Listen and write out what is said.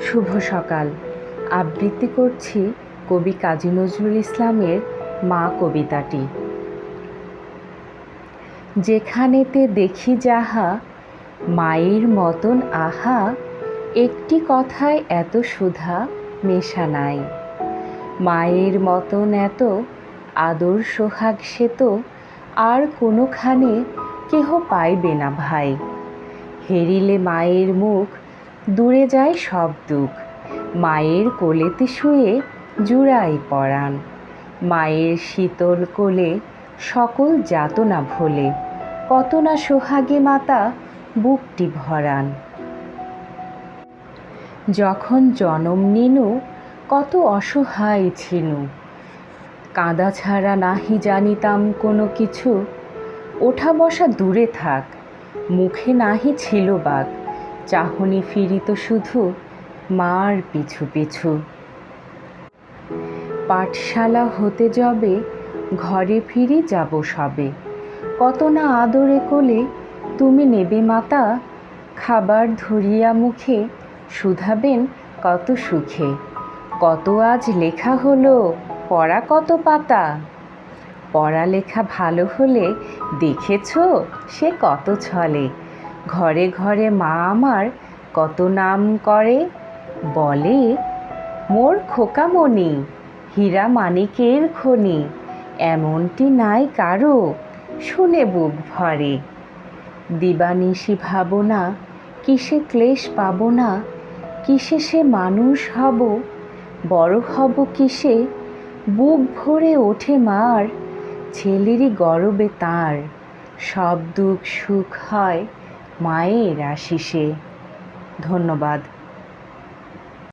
শুভ সকাল। আবৃত্তি করছি কবি কাজী নজরুল ইসলামের মা কবিতাটি। যেখানেতে দেখি যাহা মায়ের মতন আহা, একটি কথায় এত সুধা মেশা নাই। মায়ের মতন এত আদর সোহাগ সে তো আর কোনোখানে কেহ পাইবে না ভাই। হেরিলে মায়ের মুখ দূরে যায় সব দুঃখ, মায়ের কোলেতে শুয়ে জুড়াই পরাণ। মায়ের শীতল কোলে সকল যাতনা ভোলে, কত না সোহাগে মাতা বুকটি ভরান। যখন জনম নিনু কত অসহায় ছিনু, কাঁদা ছাড়া নাহি জানিতাম কোনো কিছু। ওঠা বসা দূরে থাক, মুখে নাহি ছিল বাক, চাহনি ফিরিত শুধু মার পিছু পিছু। পাঠশালা হতে যবে ঘরে ফিরে যাব সবে, কত না আদরে কোলে তুমি নেবে মাতা। খাবার ধরিয়া মুখে শুধাবেন কত সুখে, কত আজ লেখা হলো পড়া কত পাতা। পড়ালেখা ভালো হলে দেখেছ সে কত ছলে, ঘরে ঘরে মা আমার কত নাম করে। বলে মোর খোকামণি হীরা মানিকের খনি, এমনটি নাই কারো শুনে বুক ভরে। দিবানিশি ভাবনা কিসে ক্লেশ পাব না, কিসে সে মানুষ হব, বড় হব কিসে। বুক ভরে ওঠে মার, ছেলেরই গরবে তার, সব দুঃখ সুখ হয় মায়ের আশিসে। ধন্যবাদ।